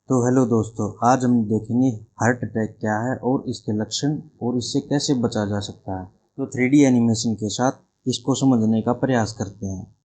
तो हेलो दोस्तों, आज हम देखेंगे हार्ट अटैक क्या है और इसके लक्षण और इससे कैसे बचा जा सकता है। तो 3D एनिमेशन के साथ इसको समझने का प्रयास करते हैं।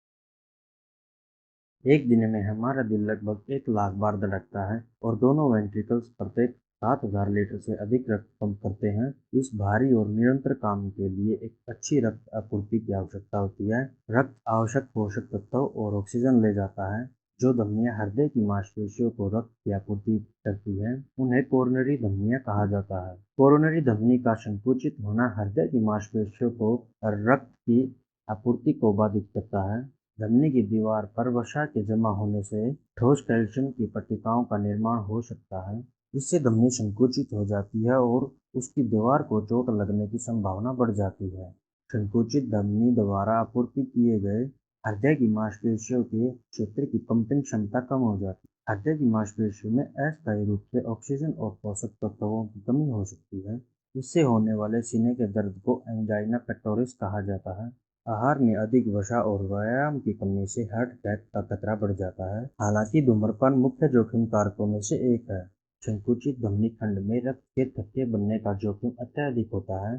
एक दिन में हमारा दिल लगभग 1 लाख बार धड़कता है और दोनों वेंट्रिकल्स प्रत्येक 7,000 लीटर से अधिक रक्त पंप करते हैं। इस भारी और निरंतर काम के लिए एक अच्छी रक्त आपूर्ति की आवश्यकता होती है। रक्त आवश्यक पोषक तत्वों और ऑक्सीजन ले जाता है। जो धमनियां हृदय की मांसपेशियों को रक्त की आपूर्ति करती है, उन्हें कोरोनरी धमनियां कहा जाता है। कोरोनरी धमनी का संकुचित होना हृदय की मांसपेशियों को रक्त की आपूर्ति को बाधित करता है। धमनी की दीवार पर वसा के जमा होने से ठोस कैल्शियम की पट्टिकाओं का निर्माण हो सकता है। इससे धमनी संकुचित हो जाती है और उसकी दीवार को चोट लगने की संभावना बढ़ जाती है। संकुचित धमनी द्वारा आपूर्ति किए गए हृदय की मांसपेशियों के क्षेत्र की पंपिंग क्षमता कम हो जाती है। हृदय की मांसपेशियों में अस्थायी रूप से ऑक्सीजन और पोषक तत्वों की कमी हो सकती है। इससे होने वाले सीने के दर्द को एंजाइना पेक्टोरिस कहा जाता है। आहार में अधिक वसा और व्यायाम की कमी से हार्ट अटैक का खतरा बढ़ जाता है। हालांकि धूम्रपान मुख्य जोखिम कारकों में से एक है। संकुचित धमनी खंड में रक्त के थक्के बनने का जोखिम अत्यधिक होता है।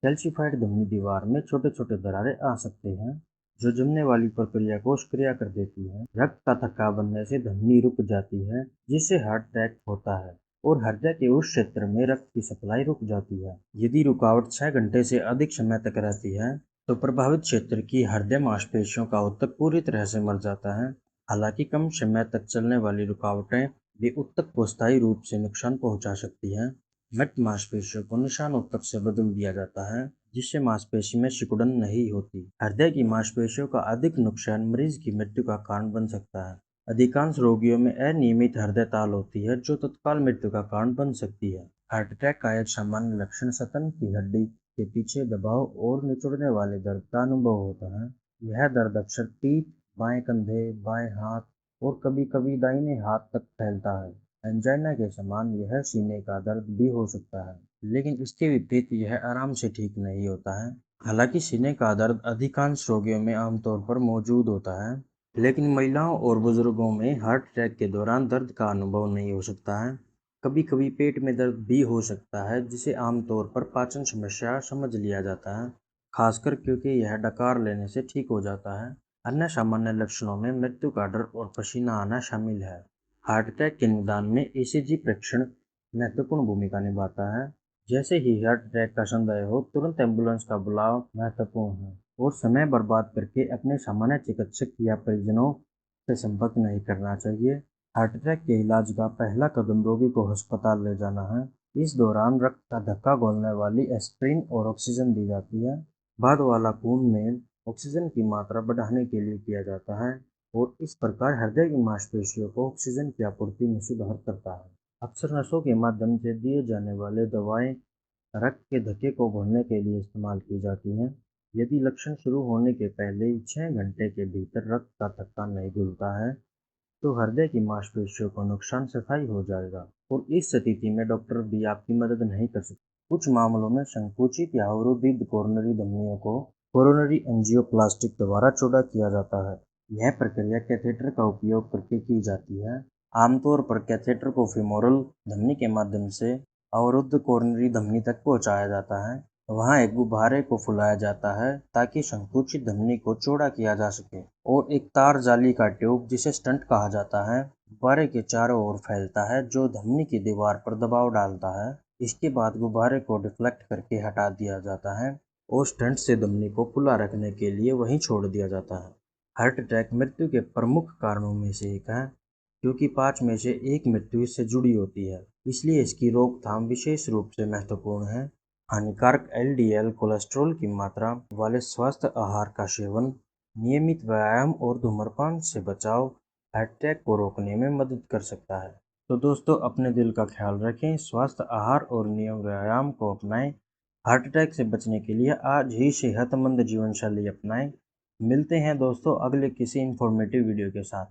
कैल्शिफाइड धमनी दीवार में छोटे छोटे दरारें आ सकते हैं, जो जमने वाली प्रक्रिया को सक्रिय कर देती है। रक्त का थक्का बनने से धमनी रुक जाती है, जिससे हार्ट अटैक होता है और हृदय के उस क्षेत्र में रक्त की सप्लाई रुक जाती है। यदि रुकावट 6 घंटे से अधिक समय तक रहती है, तो प्रभावित क्षेत्र की हृदय मांसपेशियों का ऊतक पूरी तरह से मर जाता है। हालांकि कम समय तक चलने वाली रुकावटें भी ऊतक को स्थायी रूप से नुकसान पहुंचा सकती हैं। मृत मांसपेशियों को निशान ऊतक से बदल दिया जाता है, जिससे मांसपेशी में सिकुड़न नहीं होती। हृदय की मांसपेशियों का अधिक नुकसान मरीज की मृत्यु का कारण बन सकता है। अधिकांश रोगियों में अनियमित हृदय ताल होती है, जो तत्काल मृत्यु का कारण बन सकती है। हार्ट अटैक का एक सामान्य लक्षण स्तन की हड्डी के पीछे दबाव और निचोड़ने वाले दर्द का अनुभव होता है। यह दर्द अक्सर पीठ, बाएं कंधे, बाएं हाथ और कभी-कभी दाहिने हाथ तक फैलता है। एंजाइना के समान यह सीने का दर्द भी हो सकता है, लेकिन इसके विपरीत यह आराम से ठीक नहीं होता है। हालांकि सीने का दर्द अधिकांश रोगियों में आमतौर पर मौजूद होता है, लेकिन महिलाओं और बुजुर्गों में हार्ट अटैक के दौरान दर्द का अनुभव नहीं हो सकता है। कभी-कभी पेट में दर्द भी हो सकता है, जिसे आमतौर पर पाचन समस्या समझ लिया जाता है, खासकर क्योंकि यह डकार लेने से ठीक हो जाता है। अन्य सामान्य लक्षणों में मृत्यु का डर और पसीना आना शामिल है। हार्ट अटैक के निदान में ईसीजी परीक्षण महत्वपूर्ण भूमिका निभाता है। जैसे ही हार्ट अटैक का संदेह हो, तुरंत एम्बुलेंस का बुलाव महत्वपूर्ण है और समय बर्बाद करके अपने सामान्य चिकित्सक या परिजनों से संपर्क नहीं करना चाहिए। हार्ट अटैक के इलाज का पहला कदम रोगी को अस्पताल ले जाना है। इस दौरान रक्त का धक्का घोलने वाली एस्पिरिन और ऑक्सीजन दी जाती है। बाद वाला खून में ऑक्सीजन की मात्रा बढ़ाने के लिए किया जाता है और इस प्रकार हृदय की मांसपेशियों को ऑक्सीजन की आपूर्ति में सुधार करता है। अक्सर नसों के माध्यम से दिए जाने वाले दवाएं रक्त के धक्के को भरने के लिए इस्तेमाल की जाती हैं। यदि लक्षण शुरू होने के पहले ही 6 घंटे के भीतर रक्त का धक्का नहीं खुलता है, तो हृदय की मांसपेशियों को नुकसान स्थायी हो जाएगा और इस स्थिति में डॉक्टर भी आपकी मदद नहीं कर सकते। कुछ मामलों में संकुचित या अवरुद्ध कोरोनरी धमनियों को कोरोनरी एंजियोप्लास्टिक द्वारा चौड़ा किया जाता है। यह प्रक्रिया कैथेटर का उपयोग करके की जाती है। आमतौर पर कैथेटर को फीमोरल धमनी के माध्यम से अवरुद्ध कोरोनरी धमनी तक पहुंचाया जाता है। वहां एक गुब्बारे को फुलाया जाता है ताकि संकुचित धमनी को चौड़ा किया जा सके और एक तार जाली का ट्यूब, जिसे स्टंट कहा जाता है, गुब्बारे के चारों ओर फैलता है, जो धमनी की दीवार पर दबाव डालता है। इसके बाद गुब्बारे को डिफ्लेक्ट करके हटा दिया जाता है और स्टंट से धमनी को खुला रखने के लिए वहीं छोड़ दिया जाता है। हार्ट अटैक मृत्यु के प्रमुख कारणों में से एक है, क्योंकि 5 में से 1 मृत्यु इससे जुड़ी होती है। इसलिए इसकी रोकथाम विशेष रूप से महत्वपूर्ण है। हानिकारक एलडीएल कोलेस्ट्रॉल की मात्रा वाले स्वस्थ आहार का सेवन, नियमित व्यायाम और धूम्रपान से बचाव हार्ट अटैक को रोकने में मदद कर सकता है। तो दोस्तों, अपने दिल का ख्याल रखें, स्वस्थ आहार और नियम व्यायाम को अपनाएं। हार्ट अटैक से बचने के लिए आज ही सेहतमंद जीवन शैली अपनाएं। मिलते हैं दोस्तों अगले किसी इंफॉर्मेटिव वीडियो के साथ।